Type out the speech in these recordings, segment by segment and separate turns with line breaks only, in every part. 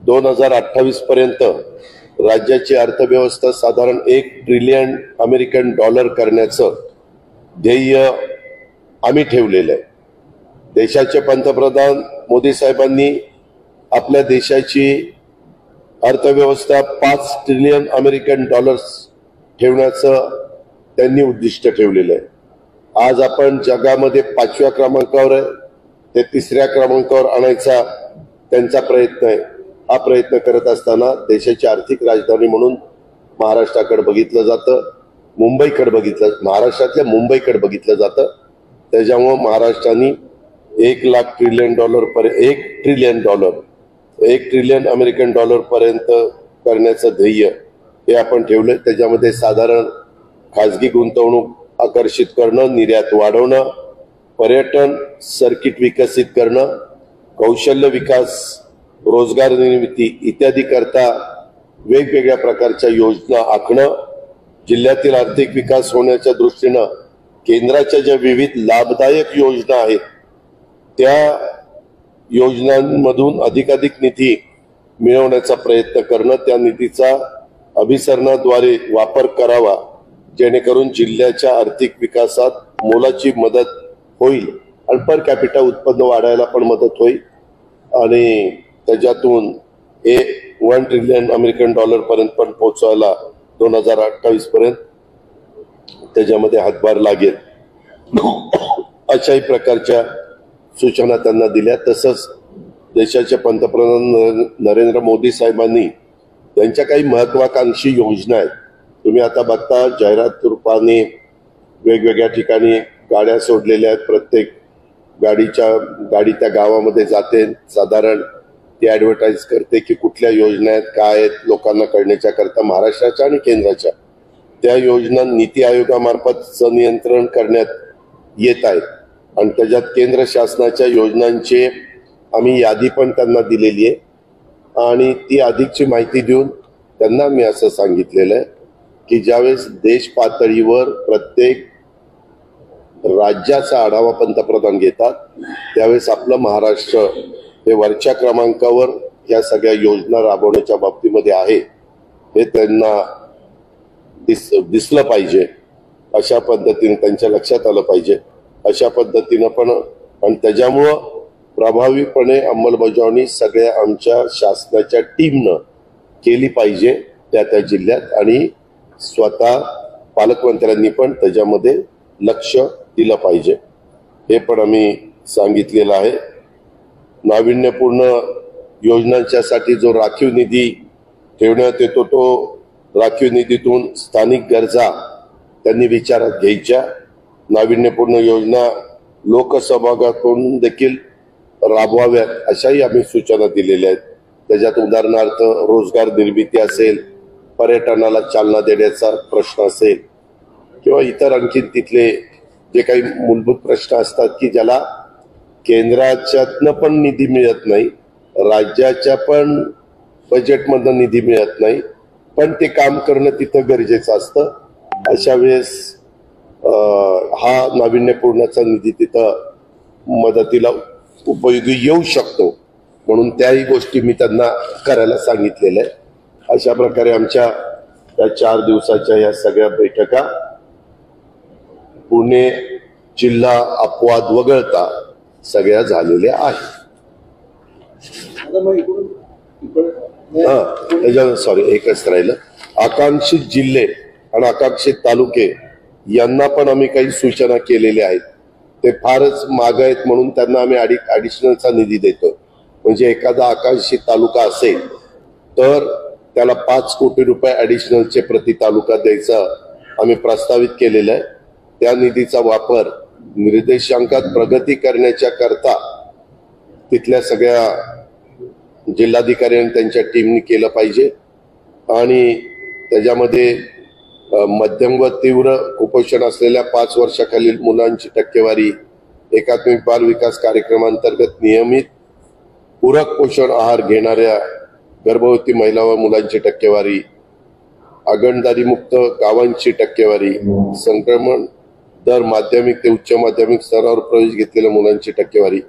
2028 पर्यंत राज्याची अर्थव्यवस्था साधारण 1 ट्रिलियन अमेरिकन डॉलर करण्याचं ध्येय आम्ही ठेवलेलं आहे। देशाचे पंतप्रधान मोदी साहेबांनी आपल्या देशाची अर्थव्यवस्था 5 ट्रिलियन अमेरिकन डॉलर्स ठेवण्याचं त्यांनी उद्दिष्ट ठेवलेलं आहे। आज आपण जगामध्ये 5व्या क्रमांकावर आहे, ते 3ऱ्या क्रमांकावर आणायचा त्यांचा प्रयत्न आहे। हा प्रयत्न करत असताना देशाची आर्थिक राजधानी म्हणून महाराष्ट्राकडे बघितलं जातं, महाराष्ट्रातल्या मुंबईकडे बघितलं जातं। त्याच्यामुळे महाराष्ट्राने 1 ट्रिलियन अमेरिकन डॉलर पर्यंत करण्याचं ध्येय हे आपण ठेवलंय। त्याच्यामध्ये साधारण खाजगी गुंतवणूक आकर्षित करणं, निर्यात वाढवणं, पर्यटन सर्किट विकसित करणं, कौशल्य विकास, रोजगार निर्मिती इत्यादी करता वेगवेगळ्या प्रकारच्या योजना आखणं, जिल्ह्यातील आर्थिक विकास होण्याच्या दृष्टीनं केंद्राच्या ज्या विविध लाभदायक योजना आहेत त्या योजनांमधून अधिकाधिक निधी मिळवण्याचा प्रयत्न करणं, त्या निधीचा अभिसरणाद्वारे वापर करावा जेणेकरून जिल्ह्याच्या आर्थिक विकासात मोलाची मदत होईल आणि पर कॅपिटा उत्पन्न वाढायला पण मदत होईल आणि त्याच्यातून 1 ट्रिलियन अमेरिकन डॉलर पर्यंत पण पोहोचायला 2028 पर्यंत त्याच्यामध्ये हातभार लागेल अशाही प्रकारच्या सूचना त्यांना दिल्या। तसंच देशाचे पंतप्रधान नरेंद्र मोदी साहेबांनी त्यांच्या काही महत्वाकांक्षी योजना आहेत। तुम्ही आता बघता जाहिरात रूपाने वेगवेगळ्या ठिकाणी गाड्या सोडलेल्या आहेत, प्रत्येक गाडी त्या गावामध्ये जाते, साधारण ती ऍडव्हर्टाइज करते की कुठल्या योजना आहेत, काय आहेत, लोकांना कळण्याच्या करता महाराष्ट्राच्या आणि केंद्राच्या त्या योजना नीती आयोगामार्फत संनियंत्रण करण्यात येत आहेत आणि त्याच्यात केंद्र शासनाच्या योजनांची आम्ही यादी पण त्यांना दिलेली आहे आणि ती अधिकची माहिती देऊन त्यांना मी असं सांगितलेलं आहे की ज्यावेळेस देश पातळीवर प्रत्येक राज्याचा आढावा पंतप्रधान घेतात त्यावेळेस आपलं महाराष्ट्र हे वरच्या क्रमांकावर या सगळ्या योजना राबवण्याच्या बाबतीमध्ये आहे हे त्यांना दिसलं पाहिजे, अशा पद्धतीने त्यांच्या लक्षात आलं पाहिजे, अशा पद्धतीनं पण आणि त्याच्यामुळं प्रभावीपणे अंमलबजावणी सगळ्या आमच्या शासनाच्या टीमनं केली पाहिजे त्या जिल्ह्यात आणि स्वतः पालकमंत्र्यांनी पण त्याच्यामध्ये लक्ष दिलं पाहिजे हे पण आम्ही सांगितलेलं आहे। नाविन्यपूर्ण योजनांच्यासाठी जो राखीव निधी ठेवण्यात येतो तो राखीव निधीतून स्थानिक गरजा त्यांनी विचारात घ्यायच्या। नाविन्यपूर्ण योजना लोकसहभागातून देखील राबवाव्यात अशाही आम्ही सूचना दिलेल्या आहेत। त्याच्यात उदाहरणार्थ रोजगार निर्मिती असेल, पर्यटनाला चालना देण्याचा प्रश्न असेल किंवा इतर आणखी तिथले जे काही मूलभूत प्रश्न असतात की ज्याला केंद्राच्यातनं पण निधी मिळत नाही, राज्याच्या पण बजेटमधनं निधी मिळत नाही, पण ते काम करणं तिथं गरजेचं असतं। अशा वेळेस हा नाविन्यपूर्णचा निधी तिथं मदतीला उपयोगी येऊ शकतो म्हणून त्याही गोष्टी मी त्यांना करायला सांगितलेल्या आहे। अशा प्रकारे आमच्या या 4 दिवसाच्या या सगळ्या बैठका पुणे जिल्हा अपवाद वगळता सगळ्या झालेल्या आहेत। एकच राहिलं, आकांक्षित जिल्हे आणि आकांक्षित तालुके यांना पण आम्ही काही सूचना केलेल्या आहेत। ते फारच माग आहेत म्हणून त्यांना आम्ही ॲडिशनलचा निधी देतो। म्हणजे एखादा आकांक्षित तालुका असेल तर त्याला 5 कोटी रुपये ॲडिशनलचे प्रति तालुका द्यायचा आम्ही प्रस्तावित केलेला आहे। त्या निधीचा वापर निर्देशांकात प्रगती करण्याच्या करता तिथल्या सगळ्या जिल्हाधिकाऱ्यांनी त्यांच्या टीमनी केलं पाहिजे आणि त्याच्यामध्ये मध्यम व तीव्र कुपोषण असलेल्या 5 वर्षाखालील मुलांची टक्केवारी, एकात्मिक बाल विकास कार्यक्रमांतर्गत नियमित पूरक पोषण आहार घेणाऱ्या गर्भवती महिला व मुलांची टक्केवारी, आगळदारी मुक्त गावांची टक्केवारी, संक्रमण दर माध्यमिक ते उच्च माध्यमिक स्तरावर प्रवेश घेतलेल्या मुलांची टक्केवारी,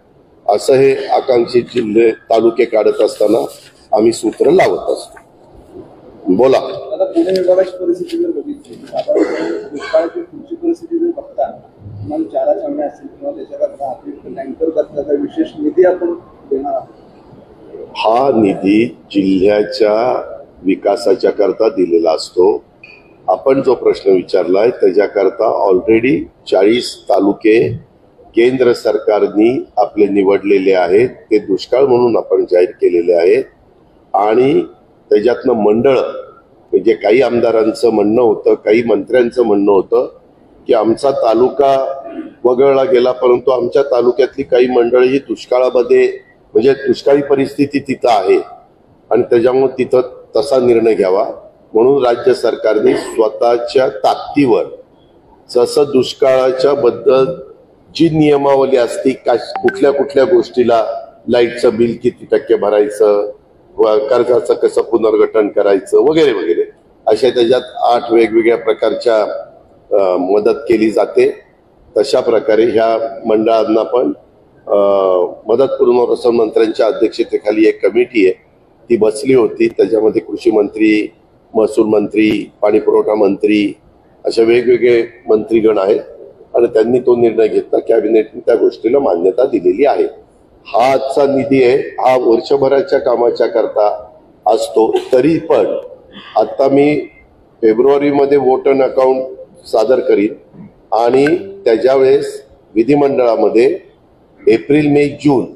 असं हे आकांक्षित जिल्हे तालुके काढत असताना आम्ही सूत्र लावत असतो. बोला.
आता पुणे विभागाची परिस्थिती जर बघितली, दुष्काळाची पुढची परिस्थिती जर बघता, तुम्हाला चारा छावण्या असतील किंवा त्याच्याकरता अतिरिक्त टँकर करता विशेष निधी आपण देणार आहोत.
हा निधी जिल्ह्याच्या विकासाच्या करता दिलेला असतो. आपण जो प्रश्न विचारलाय त्याच्याकरता ऑलरेडी 40 तालुके केंद्र सरकारनी आपले निवडलेले आहेत, ते दुष्काळ म्हणून आपण जाहीर केलेले आहेत. आणि त्याच्यातनं मंडळ, म्हणजे काही आमदारांचं म्हणणं होतं, काही मंत्र्यांचं म्हणणं होतं की आमचा तालुका वगळला गेला, परंतु आमच्या तालुक्यातली काही मंडळी ही दुष्काळामध्ये, म्हणजे दुष्काळी परिस्थिती तिथं आहे आणि त्याच्यामुळे तिथं तसा निर्णय घ्यावा म्हणून राज्य सरकारने स्वतःच्या ताकदीवर जसं दुष्काळाच्या बद्दल जी नियमावली असती, कुठल्या कुठल्या गोष्टीला लाईटचं बिल किती टक्के भरायचं, कर्जाचं कसं पुनर्गठन करायचं वगैरे वगैरे, अशा त्याच्यात 8 वेगवेगळ्या प्रकारच्या मदत केली जाते. तशा प्रकारे ह्या मंडळांना पण मदत पुनर्वसन मंत्र्यांच्या अध्यक्षतेखाली एक कमिटी आहे, ती बसली होती. त्याच्यामध्ये कृषी मंत्री, महसूल मंत्री, पाणी पुरवठा मंत्री असे वेगवेगळे मंत्रीगण आहेत आणि त्यांनी तो निर्णय घेतला. कॅबिनेटने त्या गोष्टीला मान्यता दिलेली आहे. हा आजचा निधी आहे, हा वर्षभराच्या कामाच्या करता असतो. तरी पण आता मी फेब्रुवारीमध्ये वोट ऑन अकाउंट सादर करीन आणि त्याच्या वेळेस विधिमंडळामध्ये एप्रिल, मे, जून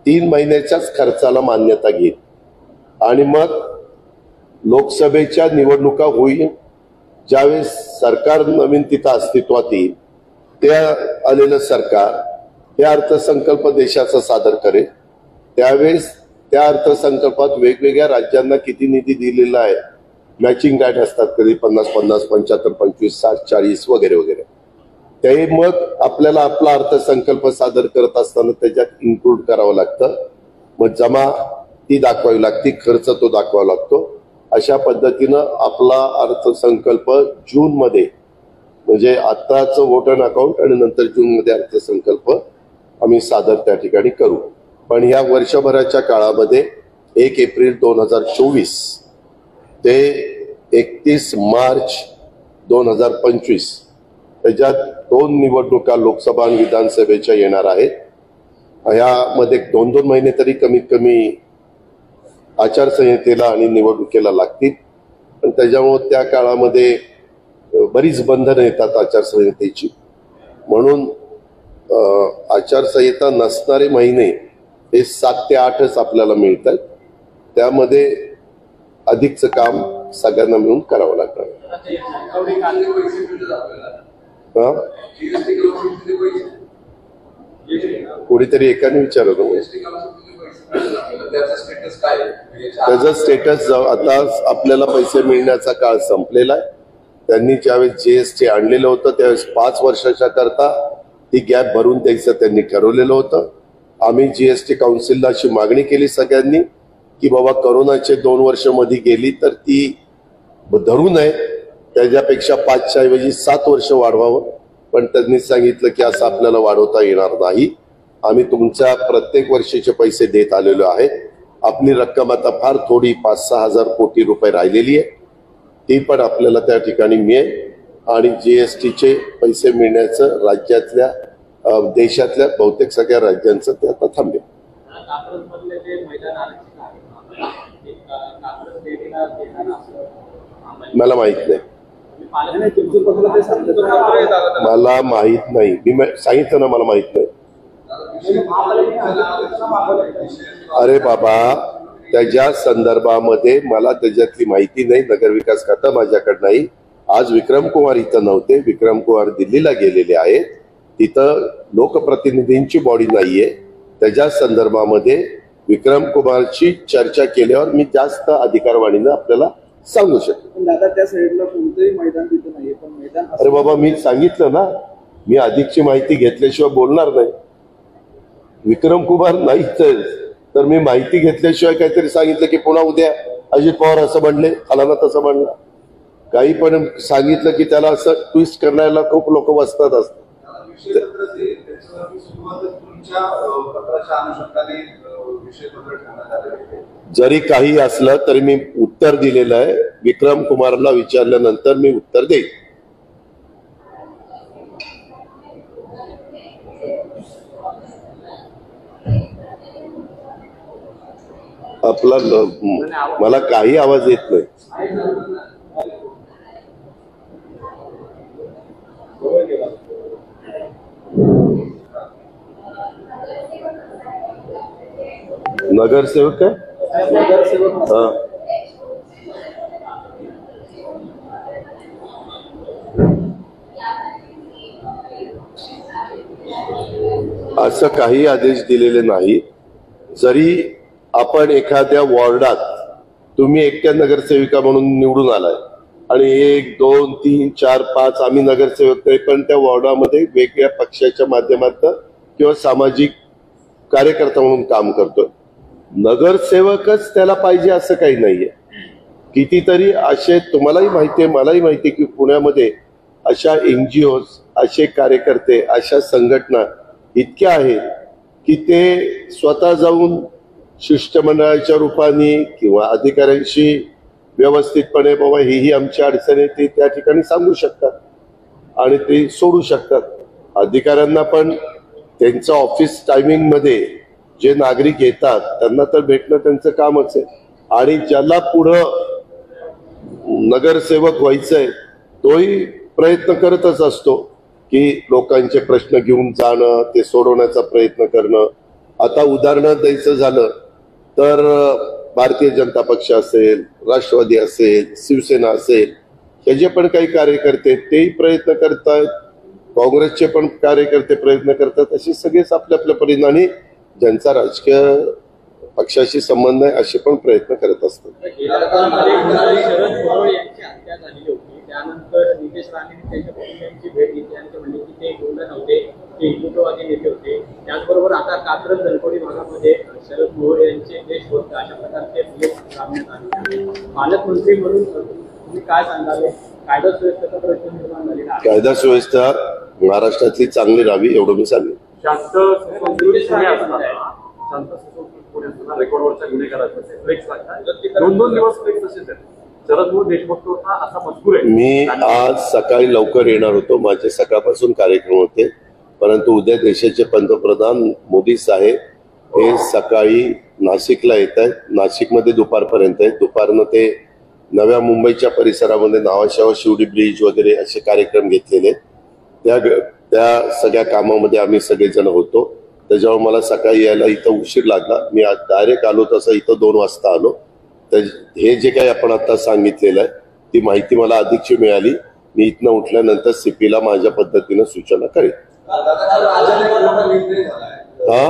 3 महिन्याच्याच खर्चाला मान्यता घेईन आणि मग लोकसभेच्या निवडणुका होईल, ज्यावेळेस सरकार नवीन तिथं अस्तित्वात येईल, त्या आलेलं सरकार हे अर्थसंकल्प देशाचा सादर करेल. त्यावेळेस त्या अर्थसंकल्पात वेगवेगळ्या राज्यांना किती निधी दिलेला आहे, मॅचिंग डायट असतात, कधी 50-50, 75, 25, 60, 40 वगैरे वगैरे, ते मग आपल्याला आपला अर्थसंकल्प सादर करत असताना त्याच्यात इन्क्लूड करावं लागतं. मग जमा ती दाखवावी लागते, खर्च तो दाखवावा लागतो. अशा पद्धतीनं आपला अर्थसंकल्प जूनमध्ये, म्हणजे आत्ताच वोट ऑन अकाउंट आणि नंतर जूनमध्ये अर्थसंकल्प आम्ही सादर त्या ठिकाणी करू. पण या वर्षभराच्या काळामध्ये 1 एप्रिल 2024 ते 31 मार्च 2025 त्याच्यात 2 निवडणुका लोकसभा आणि विधानसभेच्या येणार आहेत. ह्यामध्ये 2-2 महिने तरी कमीत कमी आचारसंहितेला आणि निवडणुकीला लागतील. पण त्याच्यामुळे त्या काळामध्ये बरीच बंधनं येतात आचारसंहितेची, म्हणून आचारसंहिता नसणारे महिने हे 7 ते 8च आपल्याला मिळतात. त्यामध्ये अधिकचं काम सगळ्यांना मिळून करावं लागणार. कोणीतरी एकाने विचारलं, त्याचं स्टेटस आता आपल्याला पैसे मिळण्याचा काळ संपलेला आहे. त्यांनी ज्यावेळेस जीएसटी आणलेलं होतं त्यावेळेस 5 वर्षाच्या करता ती गॅप भरून द्यायचं त्यांनी ठरवलेलं होतं. आम्ही जीएसटी काउन्सिलला अशी मागणी केली सगळ्यांनी की बाबा कोरोनाचे 2 वर्ष मध्ये गेली तर ती धरू नये, त्याच्यापेक्षा 5च्या ऐवजी 7 वर्ष वाढवावं. पण त्यांनी सांगितलं की असं आपल्याला वाढवता येणार नाही, आम्ही तुमच्या प्रत्येक वर्षीचे पैसे देत आलेलो आहे. आपली रक्कम आता फार थोडी 5-6 हजार कोटी रुपये राहिलेली आहे, ती पण आपल्याला त्या ठिकाणी मिळेल आणि जीएसटीचे पैसे मिळण्याचं राज्यातल्या देशातल्या बहुतेक सगळ्या राज्यांचं ते आता थांबेल. मला माहित नाही, मला माहित नाही, मी सांगितलं ना मला माहित नाही. अरे बाबा, त्याच्या संदर्भामध्ये मला त्याच्यातली माहिती नाही. नगरविकास खाता माझ्याकडे नाही. आज विक्रम कुमार इथं नव्हते, विक्रम कुमार दिल्लीला गेलेले आहेत. तिथं लोकप्रतिनिधींची बॉडी नाहीये. त्याच्या संदर्भामध्ये विक्रम कुमारची चर्चा केल्यावर मी जास्त अधिकारवाणीनं आपल्याला सांगू शकतो.
दादा त्या साईडला कोणतंही मैदान तिथं नाहीये, पण मैदान,
अरे बाबा मी सांगितलं ना, मी अधिकची माहिती घेतल्याशिवाय बोलणार नाही. विक्रम कुमार नाहीच तर मी माहिती घेतल्याशिवाय काहीतरी सांगितलं की पुन्हा उद्या अजित पवार असं म्हणले, फलाना तसं म्हणलं, काही पण सांगितलं की त्याला असं ट्विस्ट करण्याला खूप लोक बसतात असतात.
विषयपत्रच आहे त्याच्यावरती सुरुवातच तुमच्या पत्राच्या अनुषंगाने विषयपत्र ठेवण्यात आलेलं आहे.
जरी काही असलं तरी मी उत्तर दिलेलं आहे. विक्रम कुमारला विचारल्यानंतर मी उत्तर देईन. आपला मला काही आवाज येत नाही. नगरसेवक आहे.
नगरसेवक
हा, असं काही आदेश दिलेले नाही. जरी आपण एखाद्या वॉर्डात तुम्ही एकट्या नगरसेविका म्हणून निवडून आलाय आणि 1, 2, 3, 4, 5 आम्ही नगरसेवक नाही, पण त्या वॉर्डामध्ये वेगळ्या पक्षाच्या माध्यमातून किंवा सामाजिक कार्यकर्ता म्हणून काम करतोय. नगरसेवकच त्याला पाहिजे असं काही नाहीये. कितीतरी असे तुम्हालाही माहिती आहे, मलाही माहिती आहे की पुण्यामध्ये अशा NGOs, असे कार्यकर्ते, अशा संघटना इतक्या आहेत की ते स्वतः जाऊन शिष्टमंडळाच्या रूपाने किंवा अधिकाऱ्यांशी व्यवस्थितपणे बाबा ही आमची अडचण आहे ती त्या ठिकाणी सांगू शकतात आणि ते सोडू शकतात. अधिकाऱ्यांना पण त्यांचं ऑफिस टायमिंग मध्ये जे नागरिक येतात त्यांना तर भेटणं त्यांचं कामच आहे. आणि ज्याला पुढं नगरसेवक व्हायचंय तोही प्रयत्न करतच असतो की लोकांचे प्रश्न घेऊन जाणं, ते सोडवण्याचा प्रयत्न करणं. आता उदाहरण द्यायचं झालं तर भारतीय जनता पक्ष असेल, राष्ट्रवादी असेल, शिवसेना असेल, हे जे पण काही कार्यकर्ते तेही प्रयत्न करतात, काँग्रेसचे पण कार्यकर्ते प्रयत्न करतात. असे सगळेच आपल्या आपल्या परिणामी ज्यांचा राजकीय पक्षाशी संबंध आहे असे पण प्रयत्न करत असतात.
शरद पवार यांची हत्या झालेली होती त्यानंतर नितेश राणेंनी त्यांच्या कुटुंबियांची भेट घेतली आणि ते म्हणले की ते गुंड नव्हते, ते हिंदुत्ववादी नेते होते. त्याचबरोबर आता कात्रज धनकोडी भागामध्ये शरद पवार यांचे देशभक्त अशा प्रकारचे लावण्यात आले. पालकमंत्री म्हणून तुम्ही काय सांगाल? कायदा सुव्यवस्थेचा प्रश्न निर्माण झालेला आहे.
कायदा सुव्यवस्था महाराष्ट्रातली चांगली राहावी एवढं मी सांगेन.
रेकॉर्डवरच्या गुन्हेगारांचे फ्लेक्स लागतात. 2-2 दिवस फ्लेक्स तसेच आहेत. शरद पवार देशभक्त होता असा मजकूर आहे.
मी आज सकाळी लवकर येणार होतो, माझे सकाळपासून कार्यक्रम होते, परंतु उद्या देशाचे पंतप्रधान मोदी साहेब हे सकाळी नाशिकला येत आहेत. नाशिकमध्ये दुपारपर्यंत आहेत. दुपारनं ते नव्या मुंबईच्या परिसरामध्ये नावाशावा शिवडी ब्रिज वगैरे असे कार्यक्रम घेतलेले. त्या सगळ्या कामामध्ये आम्ही सगळेजण होतो. त्याच्यावर मला सकाळी यायला इथं उशीर लागला. मी आज डायरेक्ट आलो तसं इथं 2 वाजता आलो. तर हे जे काही आपण आता सांगितलेलं आहे ती माहिती मला अधिकची मिळाली. मी इथनं उठल्यानंतर CPला माझ्या पद्धतीनं सूचना करेन. हा,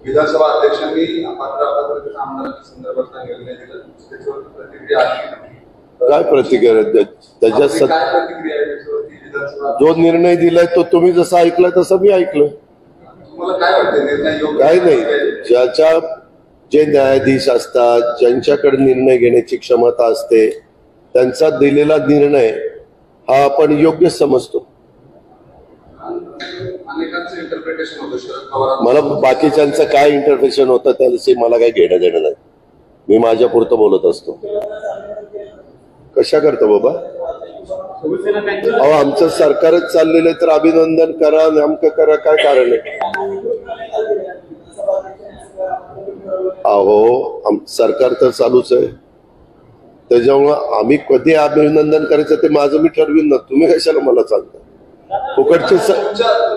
विधानसभा अध्यक्षांनी अपात्र आमदारांच्या संदर्भात निर्णय दिला, त्याच्यावर प्रतिक्रिया
काय प्रतिक्रिया? त्याच्यात
काय प्रतिक्रिया आहे त्याच्यावरती? विधानसभा
जो निर्णय दिलाय तो तुम्ही जसं ऐकलाय तसं मी ऐकलं.
तुम्हाला काय वाटतं निर्णय योग्य?
काही नाही. ज्याच्या जे न्यायाधीश असतात, ज्यांच्याकडे निर्णय घेण्याची क्षमता असते, त्यांचा दिलेला निर्णय हा आपण योग्य समजतो.
अनेकांचं इंटरप्रिटेशन होतं शरद पवार.
मला बाकीच्यांचं काय इंटरप्रिटेशन होतं त्याविषयी मला काही घेणं देणं नाही. मी माझ्या पुरतं बोलत असतो. कशा करतो बाबा? अहो, आमचं सरकारच चाललेलं आहे तर अभिनंदन करा, नेमकं करा, काय कारण आहे? अहो, सरकार तर चालूच आहे. त्याच्यामुळं आम्ही कधी अभिनंदन करायचं ते माझं मी ठरवीन ना. तुम्ही कशाला मला सांगता? फुकटचे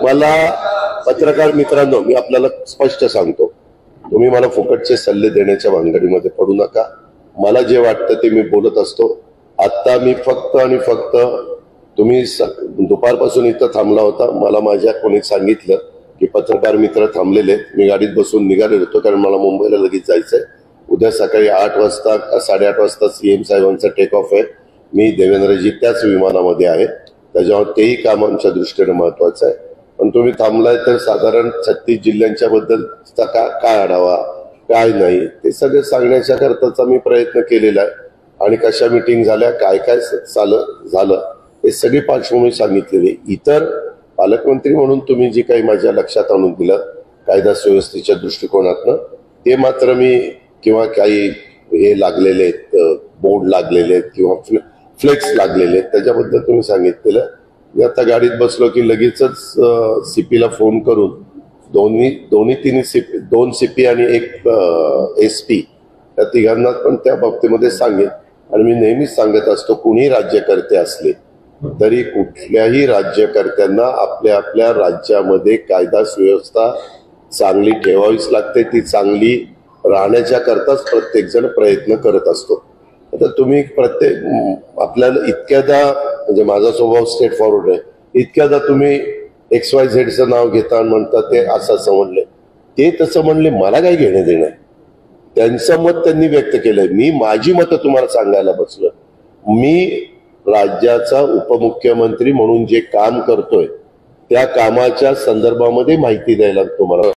मला पत्रकार मित्रांनो, मी आपल्याला स्पष्ट सांगतो, तुम्ही मला फुकटचे सल्ले देण्याच्या भानगडीमध्ये पडू नका. मला जे वाटतं ते मी बोलत असतो. आता मी फक्त आणि फक्त, तुम्ही दुपारपासून इथं थांबला होता, मला माझ्या कोणी सांगितलं की पत्रकार मित्र थांबलेले. मी गाडीत बसून निघालेलो होतो कारण मला मुंबईला लगेच जायचंय. उद्या सकाळी 8 वाजता 8:30 वाजता CM साहेबांचा टेक ऑफ आहे. मी देवेंद्रजी त्याच विमानामध्ये आहे. त्याच्यामुळे तेही काम आमच्या दृष्टीने महत्वाचं आहे. पण तुम्ही थांबलाय तर साधारण 36 जिल्ह्यांच्या बद्दल काय आढावा, काय नाही, ते सगळं सांगण्याच्या करताचा मी प्रयत्न केलेला आहे. आणि कशा मीटिंग झाल्या, काय काय झालं हे सगळी पार्श्वभूमी सांगितलेली. इतर पालकमंत्री म्हणून तुम्ही जी काही माझ्या लक्षात आणून दिलं कायदा सुव्यवस्थेच्या दृष्टिकोनातनं, ते मात्र मी किंवा काही हे लागलेले आहेत, बोर्ड लागलेले आहेत किंवा फ्लेक्स लागलेले आहेत, त्याच्याबद्दल तुम्ही सांगितलेलं. मी आता गाडीत बसलो की लगेचच सीपीला फोन करून दोन सीपी आणि एक SP त्या तिघांना पण त्या बाबतीमध्ये सांगेन. आणि मी नेहमीच सांगत असतो, कुणी राज्यकर्ते असले तरी कुठल्याही राज्यकर्त्यांना आपल्या आपल्या राज्यामध्ये कायदा सुव्यवस्था चांगली ठेवावीच लागते. ती चांगली राहण्याच्या करताच प्रत्येक जण प्रयत्न करत असतो. आता तुम्ही प्रत्येक आपल्याला इतक्यादा, म्हणजे माझा स्वभाव स्ट्रेट फॉरवर्ड आहे, इतक्यादा तुम्ही XYZचं नाव घेता आणि म्हणता ते असं म्हणले, ते तसं म्हणले, मला काय घेणं देणं आहे. त्यांचं मत त्यांनी व्यक्त केलंय, मी माझी मतं तुम्हाला सांगायला बसलो. मी राज्याचा उपमुख्यमंत्री म्हणून जे काम करतोय त्या कामाच्या संदर्भामध्ये माहिती द्यायला तुम्हाला